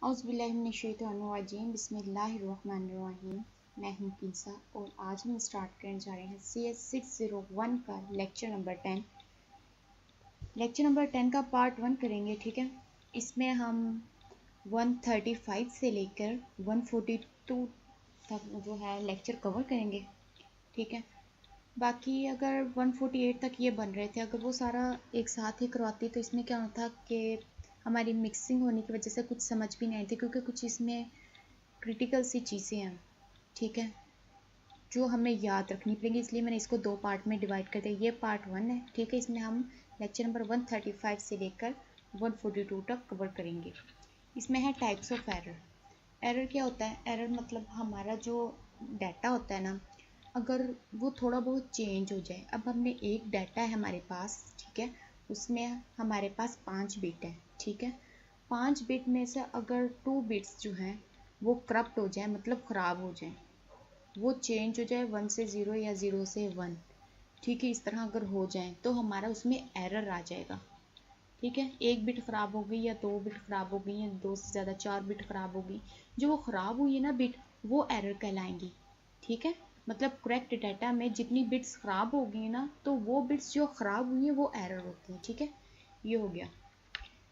औज़ुबिल्लाहिमिनश्शैतानिर्रजीम बिस्मिल्लाहिर्रहमानिर्रहीम। मैं हूँ किंसा और आज हम स्टार्ट करने जा रहे हैं CS 601 का लेक्चर नंबर 10। लेक्चर नंबर 10 का पार्ट 1 करेंगे, ठीक है। इसमें हम 135 से लेकर 142 तक जो है लेक्चर कवर करेंगे, ठीक है। बाकी अगर 148 तक ये बन रहे थे, अगर वो सारा एक साथ ही करवाती तो इसमें क्या होता कि हमारी मिक्सिंग होने की वजह से कुछ समझ भी नहीं आई थी, क्योंकि कुछ इसमें क्रिटिकल सी चीज़ें हैं, ठीक है, जो हमें याद रखनी पड़ेंगी। इसलिए मैंने इसको दो पार्ट में डिवाइड कर दिया। ये पार्ट 1 है, ठीक है। इसमें हम लेक्चर नंबर 135 से लेकर 142 तक कवर करेंगे। इसमें है टाइप्स ऑफ एरर। एरर क्या होता है? एरर मतलब हमारा जो डाटा होता है ना, अगर वो थोड़ा बहुत चेंज हो जाए। अब हमने एक डाटा है हमारे पास, ठीक है, उसमें हमारे पास 5 बिट है, ठीक है। 5 बिट में से अगर 2 बिट्स जो हैं वो करप्ट हो जाए, मतलब ख़राब हो जाए, वो चेंज हो जाए 1 से 0 या 0 से 1, ठीक है, इस तरह अगर हो जाए तो हमारा उसमें एरर आ जाएगा, ठीक है। एक बिट ख़राब हो गई या 2 बिट ख़राब हो गई या 2 से ज़्यादा 4 बिट ख़राब हो गई, जो वो ख़राब हुई है ना बिट, वो एरर कहलाएंगी, ठीक है। मतलब करेक्ट डाटा में जितनी बिट्स ख़राब हो गई ना, तो वो बिट्स जो ख़राब हुई हैं वो एरर होती हैं, ठीक है। ये हो गया।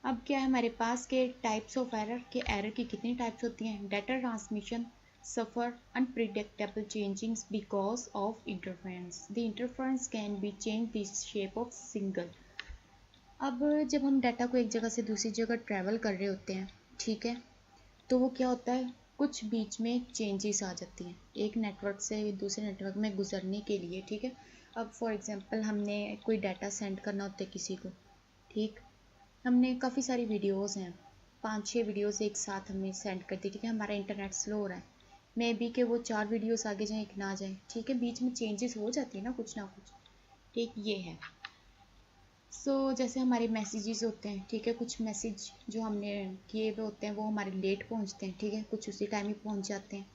अब क्या है हमारे पास के टाइप्स ऑफ एरर, के एरर की कितनी टाइप्स होती हैं? Data transmission suffer unpredictable changings because of interference. The interference can be change the shape of single. अब जब हम डाटा को एक जगह से दूसरी जगह ट्रैवल कर रहे होते हैं, ठीक है, तो वो क्या होता है, कुछ बीच में चेंजेस आ जाती हैं एक नेटवर्क से दूसरे नेटवर्क में गुजरने के लिए, ठीक है। अब फॉर एग्जांपल हमने कोई डाटा सेंड करना होता है किसी को, ठीक, हमने काफ़ी सारी वीडियोस हैं, 5-6 वीडियोस एक साथ हमने सेंड कर दी, ठीक है। हमारा इंटरनेट स्लो हो रहा है, मे बी कि वो 4 वीडियोस आगे जाएँ, एक ना जाए, ठीक है। बीच में चेंजेस हो जाती है ना कुछ, ठीक, ये है। जैसे हमारे मैसेजेस होते हैं, ठीक है, कुछ मैसेज जो हमने किए हुए होते हैं वो हमारे लेट पहुंचते हैं, ठीक है, कुछ उसी टाइम ही पहुंच जाते हैं।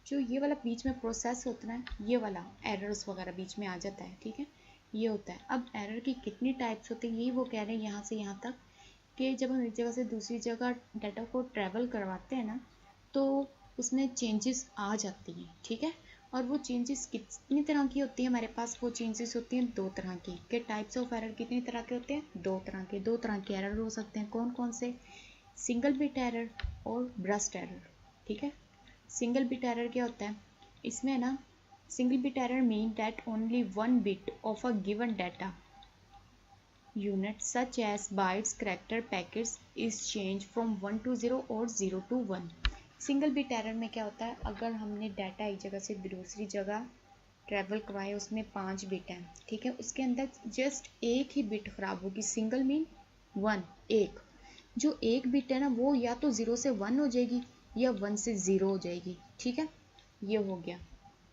जो ये वाला बीच में प्रोसेस होता है, ये वाला एरर्स वगैरह बीच में आ जाता है, ठीक है, ये होता है। अब एरर की कितनी टाइप्स होती हैं, यही वो कह रहे हैं यहाँ से यहाँ तक, कि जब हम एक जगह से दूसरी जगह डाटा को ट्रैवल करवाते हैं ना, तो उसमें चेंजेस आ जाती हैं, ठीक है। और वो चेंजेस कितनी तरह की होती हैं हमारे पास? वो चेंजेस होती हैं 2 तरह की। के टाइप्स ऑफ एरर कितनी तरह के होते हैं? 2 तरह के। 2 तरह के एरर हो सकते हैं, कौन कौन से? सिंगल बिट एरर और ब्रस्ट एरर, ठीक है। सिंगल बिट एरर क्या होता है? इसमें ना, single bit error mean that only 1 bit of a given data unit such as bytes, character, packets is changed from 1 to 0 और 0 to 1। सिंगल बिट एरर में क्या होता है, अगर हमने डाटा एक जगह से दूसरी जगह ट्रैवल करवाए, उसमें 5 बिट हैं, ठीक है, उसके अंदर जस्ट एक ही बिट ख़राब होगी। सिंगल मीन 1, एक, जो एक बिट है ना वो या तो 0 से 1 हो जाएगी या 1 से 0 हो जाएगी, ठीक है। ये हो गया।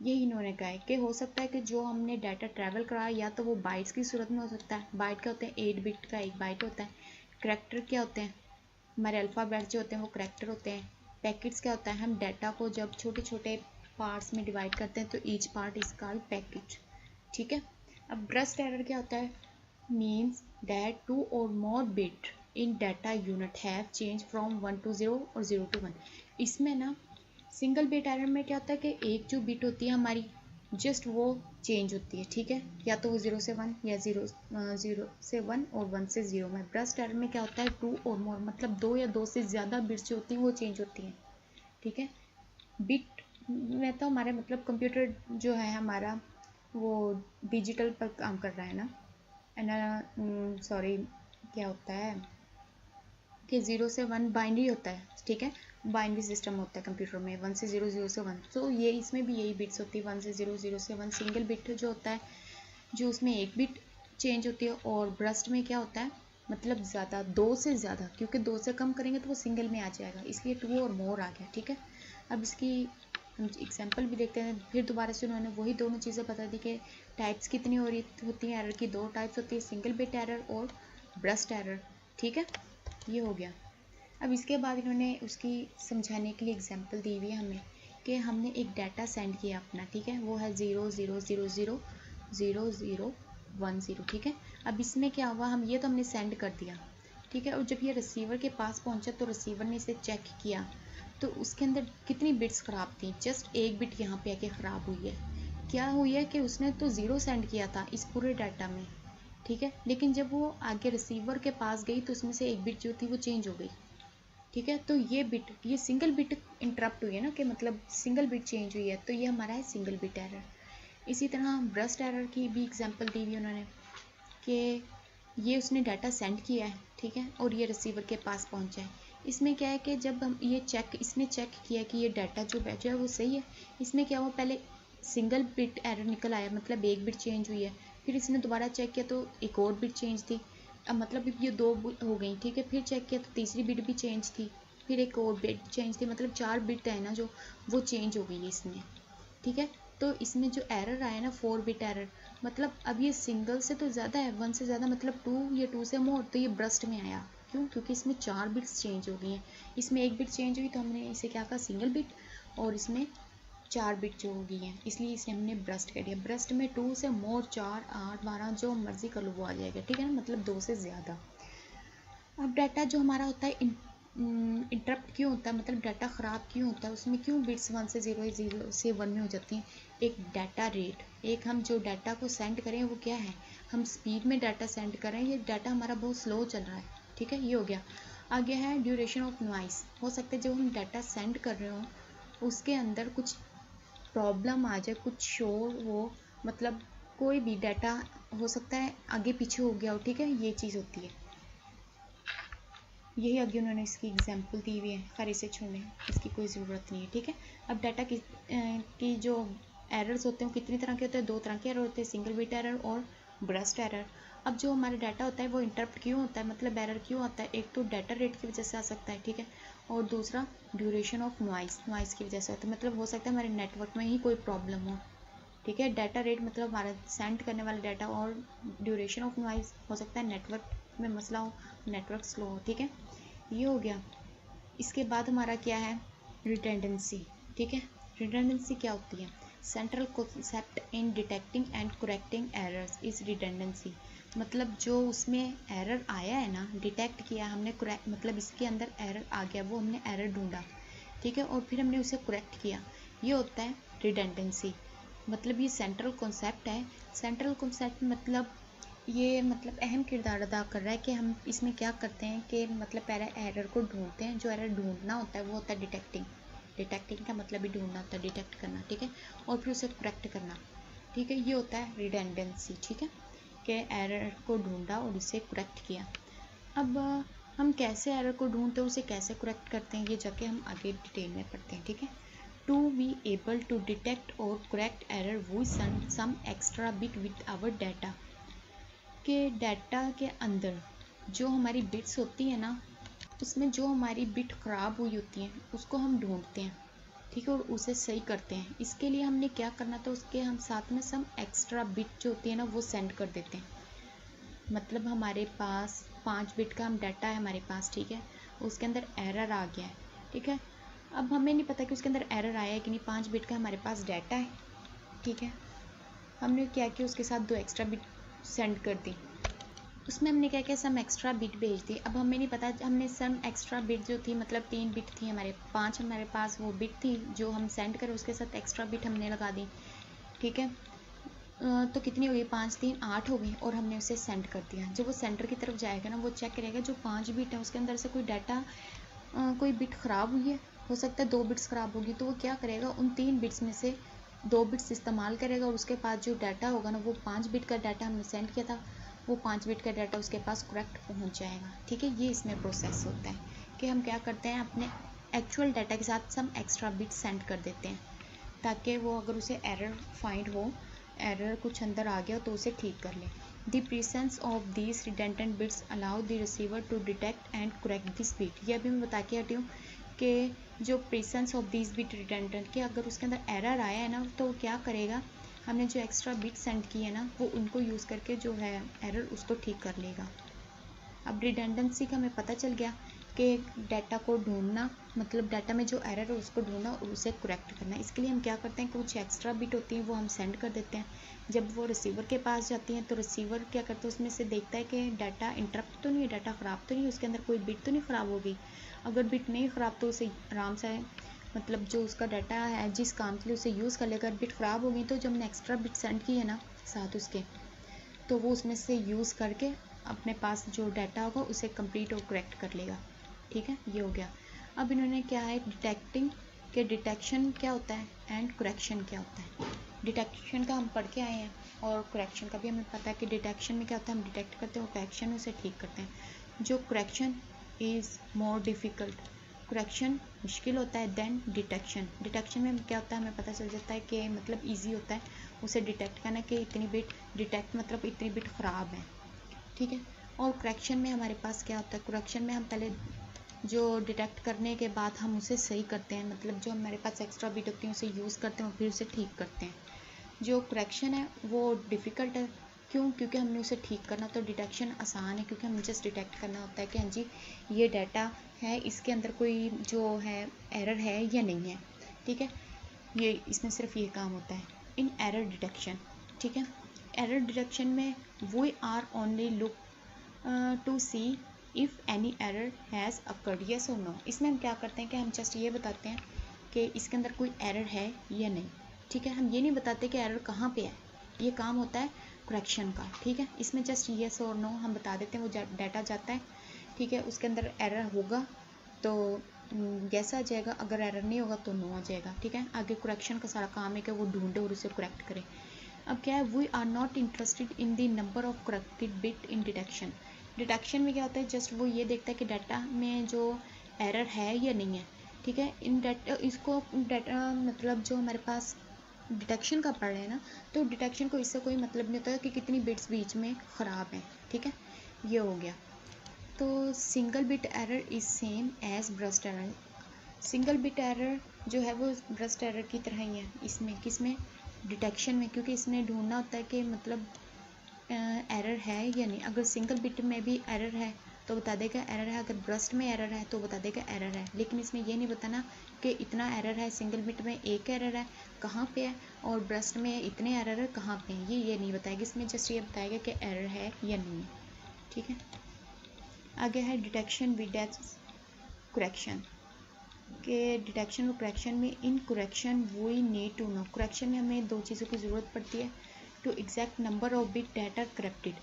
यही इन्होंने कहा है कि हो सकता है कि जो हमने डाटा ट्रैवल कराया या तो वो बाइट्स की सूरत में हो सकता है। बाइट क्या होते हैं? 8 बिट का एक बाइट होता है। करैक्टर क्या होते हैं? हमारे अल्फ़ाबेट जो होते हैं वो करैक्टर होते हैं। पैकेट्स क्या होता है? हम डाटा को जब छोटे छोटे पार्ट्स में डिवाइड करते हैं तो each part is called packet, ठीक है। अब ब्रस्ट एरर क्या होता है? Means that 2 or more bit in data unit have change from 1 to 0 और 0 to 1। इसमें ना सिंगल बिट एरर में क्या होता है कि एक जो बिट होती है हमारी, जस्ट वो चेंज होती है, ठीक है, या तो वो 0 से 1 या 0 से 1 और 1 से 0 में। ब्रस्ट एरर में क्या होता है? 2 और मोर, मतलब 2 या 2 से ज़्यादा बिट्स जो होती हैं वो चेंज होती हैं, ठीक है। बिट में तो हमारे मतलब कंप्यूटर जो है हमारा वो डिजिटल पर काम कर रहा है ना, सॉरी, क्या होता है कि 0 से 1 बाइनरी होता है, ठीक है, बाइनरी सिस्टम होता है कंप्यूटर में, 1 से 0, 0 से 1। तो ये इसमें भी यही बिट्स होती है, 1 से 0, 0 से 1। सिंगल बिट जो होता है, जो उसमें एक बिट चेंज होती है। और ब्रस्ट में क्या होता है, मतलब ज़्यादा, 2 से ज़्यादा, क्योंकि 2 से कम करेंगे तो वो सिंगल में आ जाएगा, इसलिए 2 और मोर आ गया, ठीक है। अब इसकी हम एग्जाम्पल भी देखते हैं। फिर दोबारा से उन्होंने वही दोनों चीज़ें बता दी कि टाइप्स कितनी हो रही होती हैं एरर की। 2 टाइप्स होती है, सिंगल बिट एरर और ब्रस्ट एरर, ठीक है। ये हो गया। अब इसके बाद इन्होंने उसकी समझाने के लिए एग्जांपल दी हुई है हमें, कि हमने एक डाटा सेंड किया अपना, ठीक है, वो है 0 0 0 0 0 0 1 0, ठीक है। अब इसमें क्या हुआ, हम ये तो हमने सेंड कर दिया, ठीक है। और जब ये रिसीवर के पास पहुंचा तो रिसीवर ने इसे चेक किया तो उसके अंदर कितनी बिट्स ख़राब थी, जस्ट एक बिट यहाँ पे आके ख़राब हुई है। क्या हुई है कि उसने तो 0 सेंड किया था इस पूरे डाटा में, ठीक है, लेकिन जब वो आगे रिसीवर के पास गई तो उसमें से एक बिट जो थी वो चेंज हो गई, ठीक है। तो ये सिंगल बिट इंटरप्ट हुई है ना, कि मतलब सिंगल बिट चेंज हुई है, तो ये हमारा है सिंगल बिट एरर। इसी तरह ब्रस्ट एरर की भी एग्जांपल दी हुई उन्होंने कि ये उसने डाटा सेंड किया है, ठीक है, और ये रिसीवर के पास पहुंचा है। इसमें क्या है कि जब हम इसने चेक किया कि ये डाटा जो भेजा है वो सही है, इसमें क्या हुआ, पहले सिंगल बिट एरर निकल आया, मतलब एक बिट चेंज हुई है, फिर इसने दोबारा चेक किया तो एक और बिट चेंज थी, अब मतलब ये 2 हो गई, ठीक है, फिर चेक किया तो तीसरी बिट भी चेंज थी, फिर एक और बिट चेंज थी, मतलब 4 बिट है ना जो वो चेंज हो गई है इसमें, ठीक है। तो इसमें जो एरर आया ना 4 बिट एरर, मतलब अब ये सिंगल से तो ज़्यादा है, 1 से ज़्यादा, मतलब 2 या 2 से मोर, तो ये ब्रस्ट में आया। क्यों? क्योंकि इसमें 4 बिट्स चेंज हो गई हैं, इसमें एक बिट चेंज हुई तो हमने इसे क्या कहा, सिंगल बिट, और इसमें 4 बिट जो हो गई हैं, इसलिए इसे हमने ब्रस्ट कह दिया। ब्रस्ट में 2 से मोर, 4, 8, 12 जो मर्जी कर लो वो आ जाएगा, ठीक है ना, मतलब 2 से ज़्यादा। अब डाटा जो हमारा होता है इंटरप्ट क्यों होता है, मतलब डाटा ख़राब क्यों होता है, उसमें क्यों बिट्स 1 से 0 0 से 1 में हो जाती हैं। एक डाटा रेट, एक हम जो डाटा को सेंड करें वो क्या है, हम स्पीड में डाटा सेंड करें, ये डाटा हमारा बहुत स्लो चल रहा है, ठीक है, ये हो गया। आगे है ड्यूरेशन ऑफ नॉइस, हो सकता है जब हम डाटा सेंड कर रहे हो उसके अंदर कुछ प्रॉब्लम आ जाए, कुछ शोर हो, मतलब कोई भी डाटा हो सकता है आगे पीछे हो गया हो, ठीक है, ये चीज़ होती है। यही आगे उन्होंने इसकी एग्जांपल दी हुई है, खैर इसे छोड़ने इसकी कोई ज़रूरत नहीं है, ठीक है। अब डाटा की जो एरर्स होते हैं वो कितनी तरह के होते हैं, 2 तरह के एरर होते हैं, सिंगल बिट एरर और ब्रस्ट एरर। अब जो हमारा डाटा होता है वो इंटरप्ट क्यों होता है, मतलब एरर क्यों आता है, एक तो डाटा रेट की वजह से आ सकता है, ठीक है, और दूसरा ड्यूरेशन ऑफ नॉइस की वजह से होता है, मतलब हो सकता है हमारे नेटवर्क में ही कोई प्रॉब्लम हो, ठीक है। डाटा रेट मतलब हमारा सेंड करने वाला डाटा, और ड्यूरेशन ऑफ नॉइस हो सकता है नेटवर्क में मसला हो, नेटवर्क स्लो हो, ठीक है, ये हो गया। इसके बाद हमारा क्या है, रिडंडेंसी, ठीक है। रिडंडेंसी क्या होती है, central concept in detecting and correcting errors is redundancy, मतलब जो उसमें एरर आया है ना, डिटेक्ट किया हमने, मतलब इसके अंदर एरर आ गया, वो हमने एरर ढूंढा, ठीक है, और फिर हमने उसे करेक्ट किया, ये होता है रिडंडेंसी। मतलब ये सेंट्रल कॉन्सेप्ट है, सेंट्रल कॉन्सेप्ट मतलब ये मतलब अहम किरदार अदा कर रहा है कि हम इसमें क्या करते हैं कि मतलब पहले एरर को ढूंढते हैं, जो एरर ढूंढना होता है वो होता है डिटेक्टिंग का मतलब ही ढूंढना होता है, डिटेक्ट करना, ठीक है, और फिर उसे करेक्ट करना, ठीक है, ये होता है रिडंडेंसी, ठीक है, कि एरर को ढूंढा और उसे करेक्ट किया। अब हम कैसे एरर को ढूंढते हैं, उसे कैसे करेक्ट करते हैं, ये जाके हम आगे डिटेल में पढ़ते हैं, ठीक है। To be able to detect or correct error we send some extra bit with our data, के डाटा के अंदर जो हमारी बिट्स होती हैं ना, उसमें जो हमारी बिट ख़राब हुई होती हैं उसको हम ढूंढते हैं, ठीक है, और उसे सही करते हैं। इसके लिए हमने क्या करना था, उसके हम साथ में सम एक्स्ट्रा बिट जो होती है ना वो सेंड कर देते हैं, मतलब हमारे पास 5 बिट का हम डाटा है हमारे पास, ठीक है, उसके अंदर एरर आ गया है, ठीक है, अब हमें नहीं पता कि उसके अंदर एरर आया है कि नहीं, 5 बिट का हमारे पास डाटा है, ठीक है, हमने क्या किया, उसके साथ 2 एक्स्ट्रा बिट सेंड कर दी, उसमें हमने क्या किया, सम एक्स्ट्रा बिट भेज दी। अब हमें नहीं पता, हमने सम एक्स्ट्रा बिट जो थी, मतलब 3 बिट थी हमारे, 5 हमारे पास वो बिट थी जो हम सेंड करें, उसके साथ एक्स्ट्रा बिट हमने लगा दी, ठीक है, तो कितनी हो गई, 5 3 8 हो गई, और हमने उसे सेंड कर दिया। जब वो सेंटर की तरफ जाएगा ना, वो चेक करेगा जो 5 बिट है उसके अंदर से कोई डाटा, कोई बिट ख़राब हुई है, हो सकता है 2 बिट्स ख़राब होगी, तो वो क्या करेगा, उन 3 बिट्स में से 2 बिट्स इस्तेमाल करेगा, और उसके पास जो डाटा होगा ना, वो 5 बिट का डाटा हमने सेंड किया था, वो 5 बिट का डाटा उसके पास करेक्ट पहुंच जाएगा, ठीक है। ये इसमें प्रोसेस होता है कि हम क्या करते हैं, अपने एक्चुअल डाटा के साथ सम एक्स्ट्रा बिट सेंड कर देते हैं, ताकि वो अगर उसे एरर फाइंड हो, एरर कुछ अंदर आ गया तो उसे ठीक कर ले। The presence of these redundant bits allow the receiver to detect and correct this bit, ये अभी मैं बता के हटी हूँ कि जो presence of this bit redundant, कि अगर उसके अंदर एरर आया है ना तो वो क्या करेगा, हमने जो एक्स्ट्रा बिट सेंड की है ना वो उनको यूज़ करके जो है एरर उसको ठीक कर लेगा। अब रिडंडेंसी का हमें पता चल गया के डाटा को ढूंढना, मतलब डाटा में जो एरर है उसको ढूंढना और उसे करेक्ट करना। इसके लिए हम क्या करते हैं, कुछ एक्स्ट्रा बिट होती हैं वो हम सेंड कर देते हैं। जब वो रिसीवर के पास जाती हैं तो रिसीवर क्या करता है, उसमें से देखता है कि डाटा इंटरप्ट तो नहीं है, डाटा ख़राब तो नहीं है, उसके अंदर कोई बिट तो नहीं ख़राब होगी। अगर बिट नहीं ख़राब तो उसे आराम से, मतलब जो उसका डाटा है जिस काम के लिए उसे यूज़ कर लेगा, बिट ख़राब हो गई तो जब हमने एक्स्ट्रा बिट सेंड की है ना साथ उसके, तो वो उसमें से यूज़ करके अपने पास जो डाटा होगा उसे कंप्लीट और करेक्ट कर लेगा। ठीक है, ये हो गया। अब इन्होंने क्या है, डिटेक्टिंग के डिटेक्शन क्या होता है एंड करेक्शन क्या होता है। डिटेक्शन का हम पढ़ के आए हैं और करेक्शन का भी हमें पता है कि डिटेक्शन में क्या होता है, हम डिटेक्ट करते हैं और करेक्शन में उसे ठीक करते हैं। जो correction is more difficult, correction मुश्किल होता है देन डिटेक्शन। डिटेक्शन में क्या होता है, हमें पता चल जाता है कि मतलब ईजी होता है उसे डिटेक्ट करना कि इतनी बिट, डिटेक्ट मतलब इतनी बिट ख़राब है। ठीक है, और करेक्शन में हमारे पास क्या होता है, करेक्शन में हम पहले जो डिटेक्ट करने के बाद हम उसे सही करते हैं, मतलब जो हमारे पास एक्स्ट्रा बिट होती है उसे यूज़ करते हैं और फिर उसे ठीक करते हैं। जो करेक्शन है वो डिफ़िकल्ट है, क्यों, क्योंकि हमने उसे ठीक करना, तो डिटेक्शन आसान है क्योंकि हमें जस्ट डिटेक्ट करना होता है कि हाँ जी ये डाटा है, इसके अंदर कोई जो है एरर है या नहीं है। ठीक है, ये इसमें सिर्फ ये काम होता है इन एरर डिटेक्शन। ठीक है, एरर डिटेक्शन में we are only look to see if any error has occurred, yes और नो। इसमें हम क्या करते हैं कि हम जस्ट ये बताते हैं कि इसके अंदर कोई एरर है या नहीं। ठीक है, हम ये नहीं बताते कि एरर कहाँ पे है, ये काम होता है करेक्शन का। ठीक है, इसमें जस्ट यस और नो हम बता देते हैं, वो डाटा जाता है। ठीक है, उसके अंदर एरर होगा तो यस आ जाएगा, अगर एरर नहीं होगा तो नो आ जाएगा। ठीक है, आगे करेक्शन का सारा काम है कि वो ढूंढे और उसे करेक्ट करे। अब क्या है, we are not interested in the number of corrected bit in detection. Detection में क्या होता है, जस्ट वो ये देखता है कि डाटा में जो एरर है या नहीं है। ठीक है, इन डाटा इसको डाटा मतलब जो हमारे पास डिटेक्शन का पढ़ रहे हैं ना, तो डिटेक्शन को इससे कोई मतलब नहीं होता कि कितनी बिट्स बीच में ख़राब हैं। ठीक है, ये हो गया। तो single bit error is same as burst error. Single bit error जो है वो ब्रस्ट एरर की तरह ही है इसमें, किसमें, डिटेक्शन में, क्योंकि इसमें ढूंढना होता है कि मतलब एरर है या नहीं। अगर सिंगल बिट में भी एरर है तो बता देगा एरर है, अगर ब्रस्ट में एरर है तो बता देगा एरर है। लेकिन इसमें ये नहीं बताना कि इतना एरर है, सिंगल बिट में एक एरर है कहाँ पे है और ब्रस्ट में इतने एरर है कहाँ पे है, ये नहीं बताएगा। इसमें जस्ट ये बताएगा कि एरर है या नहीं है। ठीक है, आगे है डिटेक्शन विद करेक्शन के डिटेक्शन और करेक्शन में। In correction we need to know, correction में हमें दो चीज़ों की ज़रूरत पड़ती है, two exact number of bit data corrected.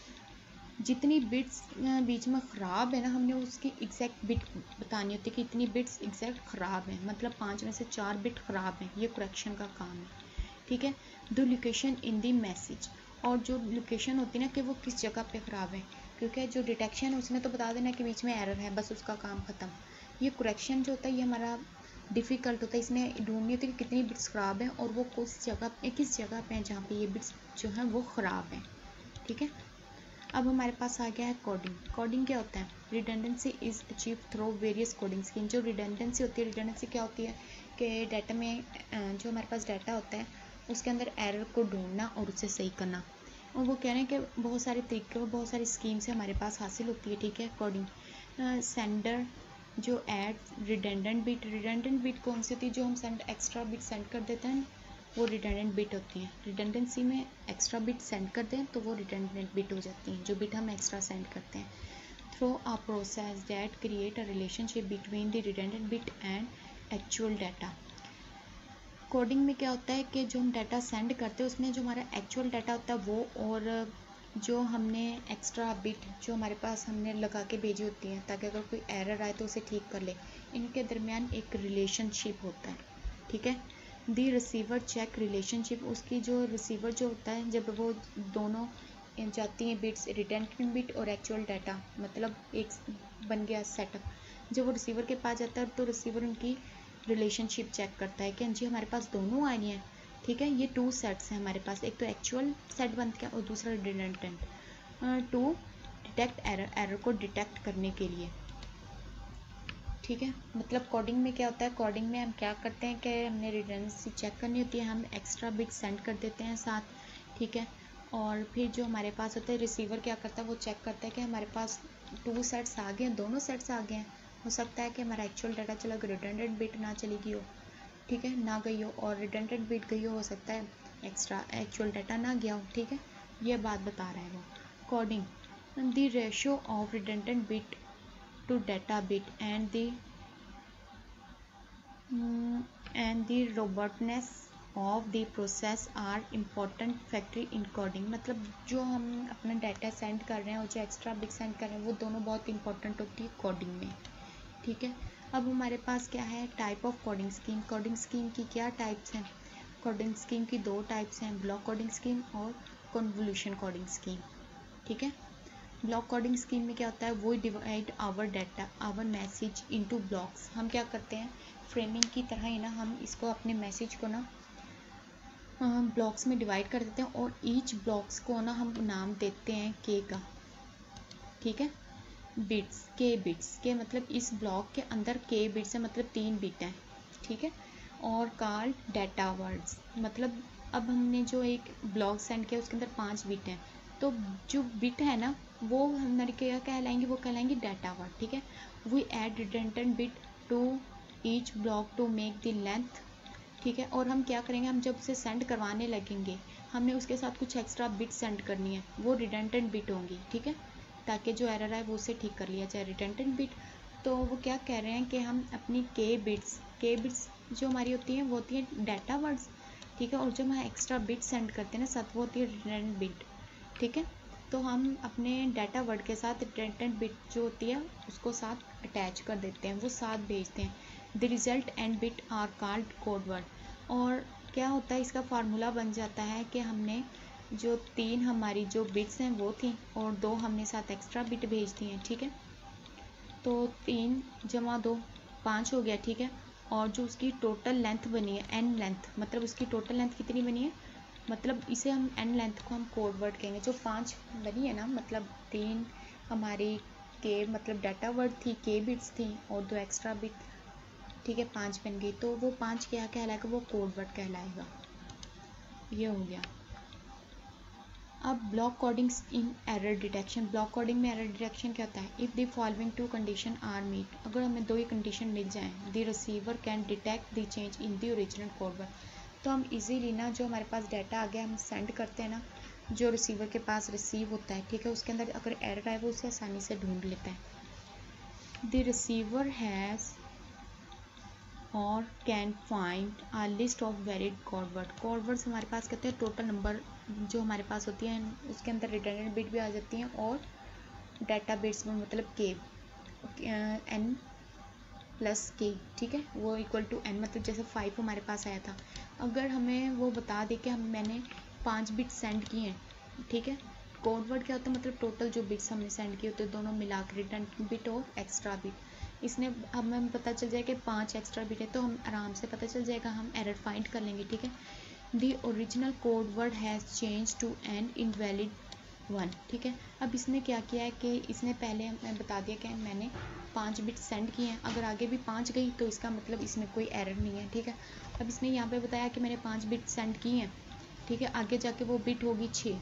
जितनी बिट्स बीच में ख़राब है ना, हमने उसकी एग्जैक्ट बिट बतानी होती है कि इतनी बिट्स एग्जैक्ट ख़राब हैं, मतलब 5 में से 4 बिट ख़राब हैं, ये करेक्शन का काम है। ठीक है, the location in the message, और जो लोकेशन होती है ना कि वो किस जगह पे ख़राब है, क्योंकि जो डिटेक्शन है उसने तो बता देना कि बीच में एरर है, बस उसका काम ख़त्म। ये करेक्शन जो होता है ये हमारा डिफ़िकल्ट होता है, इसमें ढूंढनी होती है कि कितनी बिट्स ख़राब हैं और वो किस जगह पे हैं जहाँ पे ये बिट्स जो हैं वो ख़राब हैं। ठीक है, अब हमारे पास आ गया है कोडिंग। कोडिंग क्या होता है, redundancy is achieve through various coding scheme. जो रिडंडेंसी होती है, रिडंडेंसी क्या होती है कि डाटा में जो हमारे पास डाटा होता है उसके अंदर एरर को ढूंढना और उसे सही करना। और वो कह रहे हैं कि बहुत सारे तरीके और बहुत सारी स्कीम से हमारे पास हासिल होती है। ठीक है, कोडिंग सेंडर जो ऐड रिडंडेंट बिट कौन सी होती है, जो हम एक्स्ट्रा बिट सेंड कर देते हैं वो रिडंडेंट बिट होती हैं। रिडंडेंसी में एक्स्ट्रा बिट सेंड कर दें तो वो रिडंडेंट बिट हो जाती हैं, जो बिट हम एक्स्ट्रा सेंड करते हैं। Through a process that create a relationship between the redundant bit and actual data. Coding में क्या होता है कि जो हम डाटा सेंड करते हैं उसमें जो हमारा एक्चुअल डाटा होता है वो, और जो हमने एक्स्ट्रा बिट जो हमारे पास हमने लगा के भेजी होती हैं ताकि अगर कोई एरर आए तो उसे ठीक कर ले, इनके दरमियान एक रिलेशनशिप होता है। ठीक है, दी रिसीवर चेक रिलेशनशिप, उसकी जो रिसीवर जो होता है जब वो दोनों जाती हैं बिट्स, रिटर्न बिट और एक्चुअल डाटा, मतलब एक बन गया सेटअप, जब वो रिसीवर के पास जाता है तो रिसीवर उनकी रिलेशनशिप चेक करता है कि जी हमारे पास दोनों आई हैं। ठीक है, ये 2 सेट्स हैं हमारे पास, एक तो एक्चुअल सेट बन गया और दूसरा रिडंडेंट, टू डिटेक्ट एरर को डिटेक्ट करने के लिए। ठीक है, मतलब कोडिंग में क्या होता है, कोडिंग में हम क्या करते हैं कि हमने रिडंडेंसी चेक करनी होती है, हम एक्स्ट्रा बिट सेंड कर देते हैं साथ। ठीक है, और फिर जो हमारे पास होता है रिसीवर क्या करता है, वो चेक करता है कि हमारे पास 2 सेट्स आ गए हैं, दोनों सेट्स आ गए हैं, हो सकता है कि हमारा एक्चुअल डाटा चला गया, रिडंडेंट बिट ना चली गई हो, ठीक है, ना गई हो, और रिडंडेंट बिट गई हो सकता है एक्स्ट्रा एक्चुअल डाटा ना गया हो, ठीक है, ये बात बता रहा है वो। Coding, the ratio of redundant bit to data bit and the robustness of the process are important factor in coding। मतलब जो हम अपना डाटा सेंड कर रहे हैं और जो एक्स्ट्रा बिट सेंड कर रहे हैं वो दोनों बहुत इंपॉर्टेंट होती है कोडिंग में, ठीक है। अब हमारे पास क्या है, type of coding scheme. Coding scheme की क्या टाइप्स हैं? कोडिंग स्कीम की दो टाइप्स हैं, ब्लॉक कोडिंग स्कीम और कन्वोल्यूशन कोडिंग स्कीम, ठीक है। ब्लॉक कोडिंग स्कीम में क्या होता है, वो divide our data our message into blocks. हम क्या करते हैं, फ्रेमिंग की तरह ही ना हम इसको अपने मैसेज को ना ब्लॉक्स में डिवाइड कर देते हैं और ईच ब्लॉक्स को ना हम नाम देते हैं के का, ठीक है। बिट्स, के बिट्स, के मतलब इस ब्लॉक के अंदर के बिट्स है, मतलब 3 बिट हैं, ठीक है। और कॉल्ड डाटा वर्ड्स, मतलब अब हमने जो एक ब्लॉक सेंड किया उसके अंदर 5 बिट हैं, तो जो बिट है ना वो हमारे क्या कहलाएंगे, वो कहलाएंगे डाटा वर्ड, ठीक है। We add redundant bit to each block to make the length, ठीक है। और हम क्या करेंगे, हम जब उसे सेंड करवाने लगेंगे हमने उसके साथ कुछ एक्स्ट्रा बिट सेंड करनी है, वो रिडंडेंट बिट होंगी, ठीक है, ताकि जो एरर है वो उसे ठीक कर लिया जाए, रिडंडेंट बिट। तो वो क्या कह रहे हैं कि हम अपनी के बिट्स जो हमारी होती हैं वो होती है डाटा वर्ड्स, ठीक है, और जब हम एक्स्ट्रा बिट सेंड करते हैं ना साथ, वो होती है रिडंडेंट बिट, ठीक है। तो हम अपने डाटा वर्ड के साथ रिडंडेंट बिट जो होती है उसको साथ अटैच कर देते हैं, वो साथ भेजते हैं। The result and bit are called code word. और क्या होता है, इसका फार्मूला बन जाता है कि हमने जो 3 हमारी जो बिट्स हैं वो थी और 2 हमने साथ एक्स्ट्रा बिट भेज दी हैं, ठीक है। तो 3 जमा 2 5 हो गया, ठीक है। और जो उसकी टोटल लेंथ बनी है n लेंथ, मतलब उसकी टोटल लेंथ कितनी बनी है, मतलब इसे हम n लेंथ को हम कोड वर्ड कहेंगे। जो 5 बनी है ना, मतलब 3 हमारी के मतलब डाटा वर्ड थी, के बिट्स थी, और 2 एक्स्ट्रा बिट, ठीक है, 5 बन गई, तो वो 5 क्या कहलाएगा, वो कोड वर्ड कहलाएगा। ये हो गया। अब block coding in error detection. Block coding में एरर डिटेक्शन क्या होता है, if the following 2 condition are met, अगर हमें 2 ही कंडीशन मिल जाएं, the receiver can detect the change in the original code word. तो हम इजीली ना जो हमारे पास डाटा आ गया हम सेंड करते हैं ना, जो रिसीवर के पास रिसीव होता है, ठीक है, उसके अंदर अगर एरर आए वो उसे आसानी से ढूंढ लेता है। द रिसीवर हैज़ और can find a list of valid code word. Code words हमारे पास कहते हैं टोटल नंबर जो हमारे पास होती हैं, उसके अंदर रिडंडेंट बिट भी आ जाती हैं और डाटा बिट्स में मतलब के n प्लस के, ठीक है, वो इक्वल टू n, मतलब जैसे 5 हमारे पास आया था, अगर हमें वो बता दे कि मैंने 5 बिट सेंड किए हैं, ठीक है। कोड वर्ड क्या होता है, मतलब टोटल जो बिट्स हमने सेंड किए होते हैं दोनों मिला के, रिडंडेंट बिट और एक्स्ट्रा बिट, इसने हमें पता चल जाए कि 5 एक्स्ट्रा बिट है तो हम आराम से पता चल जाएगा, हम एरर फाइंड कर लेंगे, ठीक है। The original code word has change to an invalid 1, ठीक है। अब इसने क्या किया है कि इसने पहले हमें बता दिया कि मैंने 5 बिट सेंड किए हैं, अगर आगे भी 5 गई तो इसका मतलब इसमें कोई एरर नहीं है, ठीक है। अब इसने यहाँ पे बताया कि मैंने 5 बिट सेंड किए हैं, ठीक है, आगे जाके वो बिट होगी 6,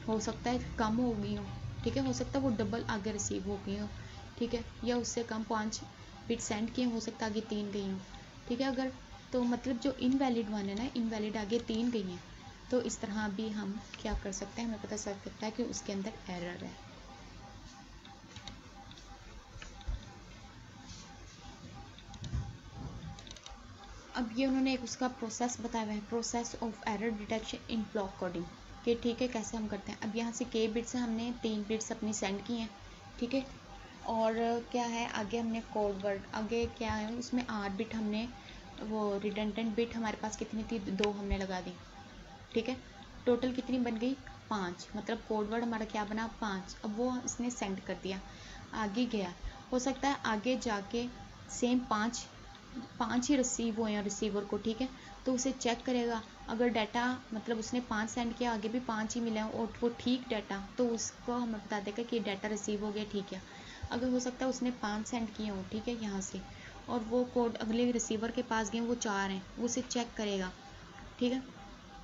हो सकता है कम हो गई हो, ठीक है, हो सकता है वो डबल आगे रिसीव हो गई हो, ठीक है, या उससे कम 5 बिट सेंड किए, हो सकता है आगे 3 गई हो, ठीक है। अगर तो मतलब जो इनवैलिड 1 है ना, इनवैलिड आगे 3 गई हैं, तो इस तरह भी हम क्या कर सकते हैं, हमें पता चल सकता है कि उसके अंदर एरर है। अब ये उन्होंने एक उसका प्रोसेस बताया हुआ है, process of error detection in block coding, कि ठीक है कैसे हम करते हैं। अब यहाँ से के बिट्स हमने 3 बिट्स अपनी सेंड की हैं, ठीक है, और क्या है आगे हमने कोड वर्ड, आगे क्या है उसमें 8 बिट हमने वो रिडंडेंट बिट हमारे पास कितनी थी, 2 हमने लगा दी, ठीक है, टोटल कितनी बन गई 5, मतलब कोड वर्ड हमारा क्या बना 5। अब वो इसने सेंड कर दिया, आगे गया, हो सकता है आगे जाके सेम 5 ही रिसीव हुए हैं रिसीवर को, ठीक है, तो उसे चेक करेगा, अगर डाटा मतलब उसने 5 सेंड किया आगे भी 5 ही मिला और वो ठीक डाटा, तो उसको हमें बता देगा कि डाटा रिसीव हो गया, ठीक है। अगर हो सकता है उसने 5 सेंड किए हों, ठीक है, यहाँ से, और वो कोड अगले रिसीवर के पास गए वो 4 हैं, वो उसे चेक करेगा, ठीक है,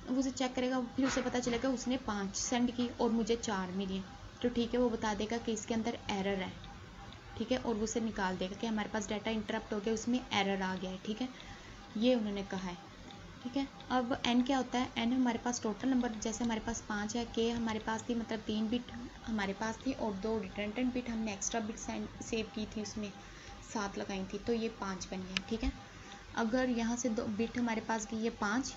वो उसे चेक करेगा, फिर उसे पता चलेगा उसने 5 सेंड की और मुझे 4 मिली, तो ठीक है, वो बता देगा कि इसके अंदर एरर है, ठीक है, और वो उसे निकाल देगा कि हमारे पास डाटा इंटरप्ट हो गया, उसमें एरर आ गया है, ठीक है, ये उन्होंने कहा है, ठीक है। अब n क्या होता है, n हमारे पास टोटल नंबर, जैसे हमारे पास 5 है, k हमारे पास थी मतलब 3 बिट हमारे पास थी और 2 रिटर्न बिट हमने एक्स्ट्रा बिट सेव की थी, उसमें 7 लगाई थी, तो ये 5 बन गया, ठीक है। अगर यहाँ से 2 बिट हमारे पास गई है 5,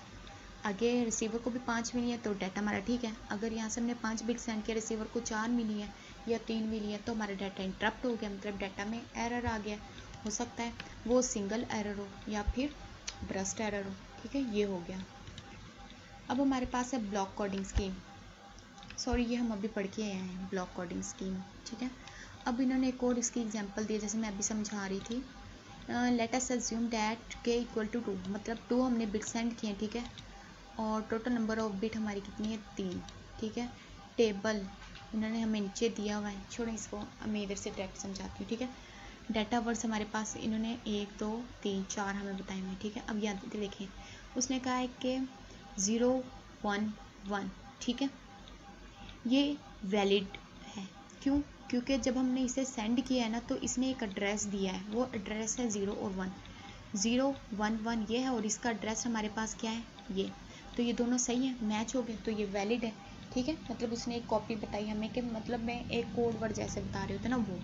आगे रिसीवर को भी 5 मिली है तो डाटा हमारा ठीक है। अगर यहाँ से हमने 5 बिट सेंड किया, रिसीवर को 4 मिली है या 3 मिली है, तो हमारा डाटा इंटरप्ट हो गया, मतलब डाटा में एरर आ गया। हो सकता है वो सिंगल एरर हो या फिर ब्रस्ट एरर हो, ठीक है, ये हो गया। अब हमारे पास है ब्लॉक कोडिंग स्कीम, सॉरी ये हम अभी पढ़ के आए हैं ब्लॉक कोडिंग स्कीम, ठीक है। अब इन्होंने एक और इसकी एग्जांपल दी, जैसे मैं अभी समझा रही थी, let us assume that k equal to 2, मतलब 2 हमने बिट सेंड किए, ठीक है, और टोटल नंबर ऑफ बिट हमारी कितनी है 3, ठीक है। टेबल इन्होंने हमें नीचे दिया हुआ है, छोड़ो इसको, मैं इधर से डायरेक्ट समझाती हूँ, ठीक है। डाटा वर्ड्स हमारे पास इन्होंने 1 2 3 4 हमें बताए हुए, ठीक है। अब यहाँ देखें, उसने कहा है कि 0 1 1, ठीक है, ये वैलिड है, क्यों, क्योंकि जब हमने इसे सेंड किया है ना, तो इसने एक एड्रेस दिया है, वो एड्रेस है 0 और 1, 0 1 1 ये है, और इसका एड्रेस हमारे पास क्या है ये, तो ये दोनों सही है, मैच हो गए, तो ये वैलिड है, ठीक है। मतलब उसने एक कॉपी बताई हमें कि मतलब मैं एक कोड वर्ड जैसे बता रहे होते ना वो,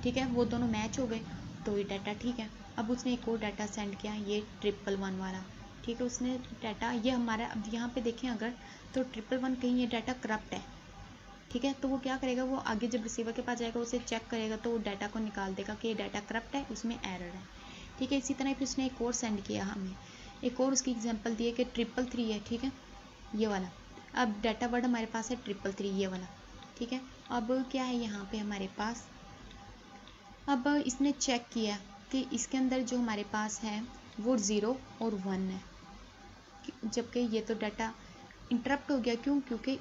ठीक है, वो दोनों मैच हो गए, तो ये डाटा ठीक है। अब उसने एक और डाटा सेंड किया, ये 111 वाला, ठीक है, उसने डाटा ये हमारा, अब यहाँ पे देखें अगर, तो 111 कहीं ये डाटा करप्ट है, ठीक है, तो वो क्या करेगा, वो आगे जब रिसीवर के पास जाएगा उसे चेक करेगा, तो वो डाटा को निकाल देगा कि ये डाटा करप्ट है, उसमें एरर है, ठीक है। इसी तरह फिर उसने एक और सेंड किया हमें, एक और उसकी एग्जांपल दी है कि 333 है, ठीक है, ये वाला। अब डाटा वर्ड हमारे पास है 333 ये वाला, ठीक है। अब क्या है यहाँ पे हमारे पास, अब इसने चेक किया कि इसके अंदर जो हमारे पास है वो 0 और 1 है, जबकि ये तो डाटा इंटरप्ट हो गया, क्यों, क्योंकि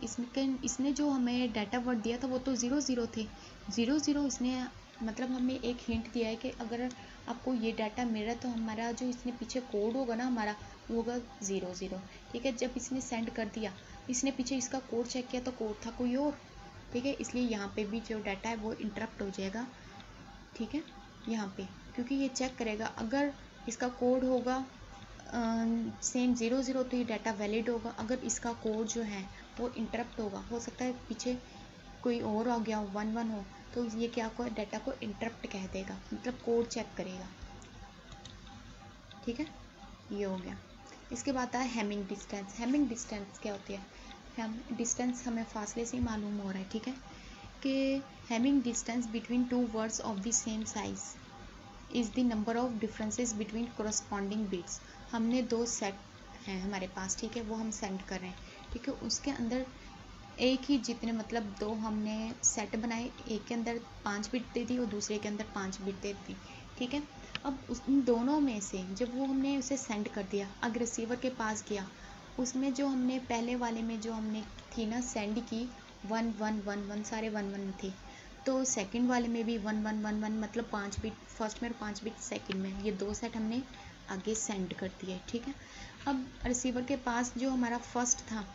इसने जो हमें डाटा वर्ड दिया था वो तो 0 0 थे, 0 0 इसने मतलब हमें एक हिंट दिया है कि अगर आपको ये डाटा मिल रहा है तो हमारा जो इसने पीछे कोड होगा ना हमारा, वो होगा 0 0, ठीक है। जब इसने सेंड कर दिया, इसने पीछे इसका कोड चेक किया तो कोड था कोई और, ठीक है, इसलिए यहाँ पे भी जो डाटा है वो इंटरप्ट हो जाएगा, ठीक है, यहाँ पे, क्योंकि ये चेक करेगा अगर इसका कोड होगा सेम 0 0 तो ये डाटा वैलिड होगा, अगर इसका कोड जो है वो इंटरप्ट होगा, हो सकता है पीछे कोई और आ गया हो 1 1 हो, तो ये क्या को डाटा को इंटरप्ट कह देगा, मतलब कोड चेक करेगा, ठीक है, ये हो गया। इसके बाद है हेमिंग डिस्टेंस। हेमिंग डिस्टेंस क्या होती है, हम डिस्टेंस हमें फासले से ही मालूम हो रहा है, ठीक है, कि Hamming distance between two words of the same size is the number of differences between corresponding bits. हमने 2 सेट हैं हमारे पास, ठीक है, वो हम सेंड कर रहे हैं, ठीक है, उसके अंदर एक ही जितने मतलब 2 हमने सेट बनाए, एक के अंदर 5 बिट दे दी और दूसरे के अंदर 5 बिट दे दी, ठीक है। अब उन दोनों में से जब वो हमने उसे सेंड कर दिया, अगर रिसीवर के पास गया, उसमें जो हमने पहले वाले में जो हमने थी ना सेंड की 1 1 1 1 सारे 1 1 थे, तो सेकंड वाले में भी 1 1 1 1 मतलब 5 बिट फर्स्ट में और 5 बिट सेकंड में, ये 2 सेट हमने आगे सेंड कर दिए, ठीक है। अब रिसीवर के पास जो हमारा फर्स्ट था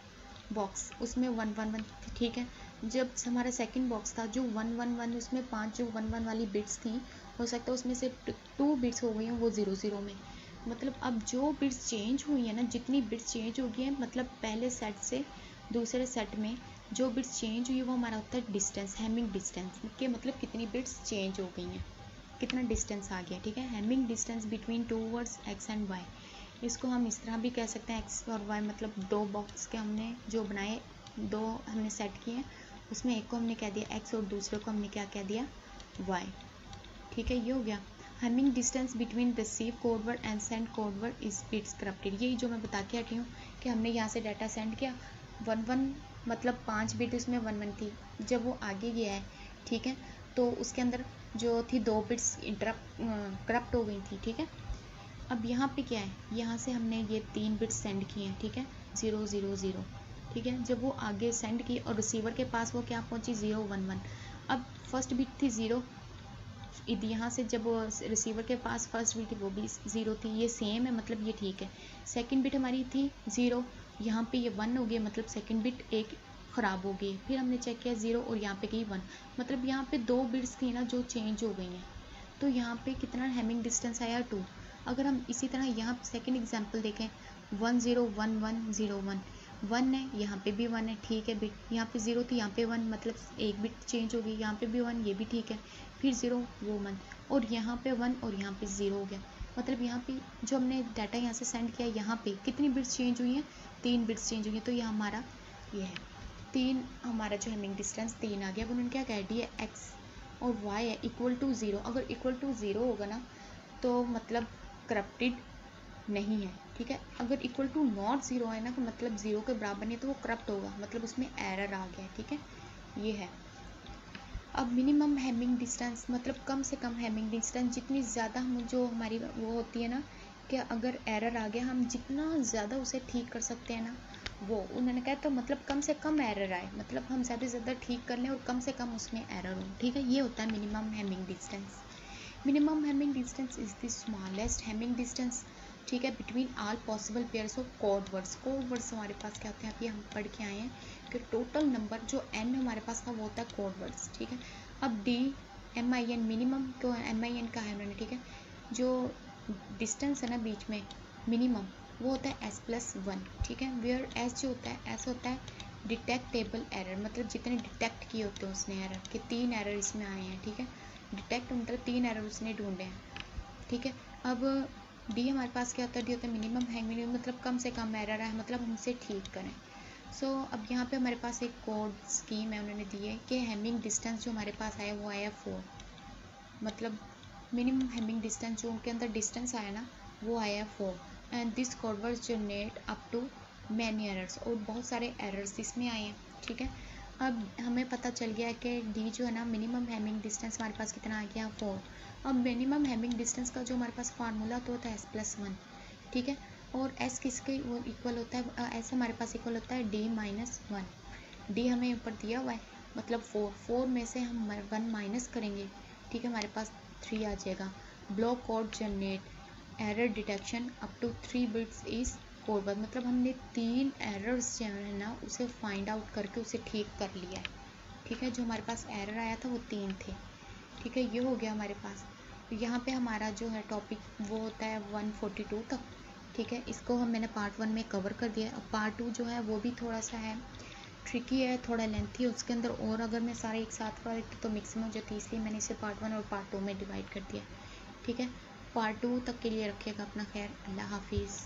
बॉक्स उसमें 1 1 1, ठीक है, जब हमारा सेकंड बॉक्स था जो 1 1 1 उसमें 5 जो 1 1 वाली बिट्स थी, हो सकता है उसमें से 2 बिट्स हो गई हैं वो 0 0 में, मतलब अब जो बिट्स चेंज हुई है ना, जितनी बिट्स चेंज हो गई हैं, मतलब पहले सेट से दूसरे सेट में जो बिट्स चेंज हुई है वो हमारा होता है डिस्टेंस, हेमिंग डिस्टेंस के मतलब कितनी बिट्स चेंज हो गई हैं, कितना डिस्टेंस आ गया, ठीक है। Hamming distance between two words X and Y, इसको हम इस तरह भी कह सकते हैं, एक्स और वाई मतलब 2 बॉक्स के हमने जो बनाए, 2 हमने सेट किए हैं, उसमें एक को हमने कह दिया एक्स और दूसरे को हमने क्या कह दिया वाई, ठीक है, ये हो गया। Hamming distance between receive code word and send code word is bits corrupted, यही जो मैं बता के हटी हूँ कि हमने यहाँ से डाटा सेंड किया 1 1 मतलब 5 बिट उसमें 1 1 थी, जब वो आगे गया है, ठीक है, तो उसके अंदर जो थी 2 बिट्स करप्ट हो गई थी, ठीक है। अब यहाँ पे क्या है, यहाँ से हमने ये 3 बिट्स सेंड किए हैं, ठीक है, 0 0 0, ठीक है, जब वो आगे सेंड की और रिसीवर के पास वो क्या पहुँची 0 1 1, अब फर्स्ट बिट थी 0, यहाँ से जब रिसीवर के पास फर्स्ट बिट थी वो भी 0 थी, ये सेम है मतलब ये ठीक है। सेकंड बिट हमारी थी 0, यहाँ पे ये 1 हो गया मतलब सेकंड बिट एक ख़राब हो गई, फिर हमने चेक किया 0 और यहाँ पे गई 1, मतलब यहाँ पे 2 बिट्स थी ना जो चेंज हो गई हैं, तो यहाँ पे कितना हैमिंग डिस्टेंस आया 2। अगर हम इसी तरह यहाँ सेकंड एग्जांपल देखें 101101 1 है, यहाँ पे भी 1 है, ठीक है बिट, यहाँ पे 0 थी, यहाँ पे 1, मतलब एक बिट चेंज होगी, यहाँ पे भी 1, ये भी ठीक है, फिर 0 वो 1, और यहाँ पे 1 और यहाँ पे 0 हो गया। मतलब यहाँ पे जो हमने डाटा यहाँ से सेंड किया, यहाँ पे कितनी बिट्स चेंज हुई हैं, 3 बिट्स चेंज हुई हैं। तो ये हमारा ये है 3, हमारा जो हैमिंग डिस्टेंस 3 आ गया। अब उन्होंने क्या कह दिया, एक्स और वाई है इक्वल टू 0। अगर इक्वल टू 0 होगा ना तो मतलब करप्टेड नहीं है, ठीक है। अगर इक्वल टू नॉट 0 है ना, तो मतलब 0 के बराबर नहीं, तो वो करप्ट होगा, मतलब उसमें एरर आ गया है, ठीक है। ये है। अब मिनिमम हैमिंग डिस्टेंस मतलब कम से कम हैमिंग डिस्टेंस, जितनी ज़्यादा हम जो हमारी वो होती है ना कि अगर एरर आ गया हम जितना ज़्यादा उसे ठीक कर सकते हैं ना, वो उन्होंने कहा तो मतलब कम से कम एरर आए, मतलब हम ज़्यादा से ज़्यादा ठीक कर लें और कम से कम उसमें एरर हो, ठीक है। ये होता है minimum Hamming distance. Minimum Hamming distance is the smallest Hamming distance, ठीक है, between all possible pairs of code words. Code words हमारे पास क्या होते हैं, अभी हम पढ़ के आए हैं कि टोटल नंबर जो n हमारे पास था वो होता है कोड वर्ड्स, ठीक है। अब डी MIN मिनिमम तो MIN का है उन्होंने, ठीक है। जो डिस्टेंस है ना बीच में मिनिमम वो होता है S+1, ठीक है। वेयर S जो होता है, S होता है डिटेक्टेबल एरर, मतलब जितने डिटेक्ट किए होते हैं उसने एरर के 3 एरर इसमें आए हैं, ठीक है। डिटेक्ट मतलब 3 एरर उसने ढूंढे हैं, ठीक है। अब डी हमारे पास क्या होता है, डी होता है मिनिमम हैमिंग, मतलब कम से कम एरर है, मतलब हमसे ठीक करें। सो अब यहाँ पे हमारे पास एक कोड स्कीम है उन्होंने दी है कि हैमिंग डिस्टेंस जो हमारे पास आया वो आया 4, मतलब मिनिमम हैमिंग डिस्टेंस जो उनके अंदर डिस्टेंस आया ना वो आया 4, and this code was generate up to many errors, और बहुत सारे एरर्स इसमें आए हैं, ठीक है। अब हमें पता चल गया कि डी जो है ना मिनिमम हैमिंग डिस्टेंस हमारे पास कितना आ गया 4। अब मिनिमम हैमिंग डिस्टेंस का जो हमारे पास फार्मूला तो होता है S+1, ठीक है। और S किसके वो इक्वल होता है, S हमारे पास इक्वल होता है D-1। डी हमें ऊपर दिया हुआ है, मतलब 4 में से हम 1 माइनस करेंगे, ठीक है, हमारे पास 3 आ जाएगा। Block code generate error detection up to 3 bits is forward, मतलब हमने 3 एरर्स जो है ना उसे फाइंड आउट करके उसे ठीक कर लिया है, ठीक है। जो हमारे पास एरर आया था वो 3 थे, ठीक है। ये हो गया हमारे पास। यहाँ पे हमारा जो है टॉपिक वो होता है 142 तक, ठीक है। इसको मैंने पार्ट 1 में कवर कर दिया है। अब पार्ट 2 जो है वो भी थोड़ा सा है ट्रिकी है, थोड़ा लेंथी है उसके अंदर, और अगर मैं सारे एक साथ कर देती तो मिक्स में हो जाती, इसलिए मैंने इसे पार्ट 1 और पार्ट 2 में डिवाइड कर दिया, ठीक है। पार्ट 2 तक के लिए रखिएगा अपना ख्याल। अल्लाह हाफिज़।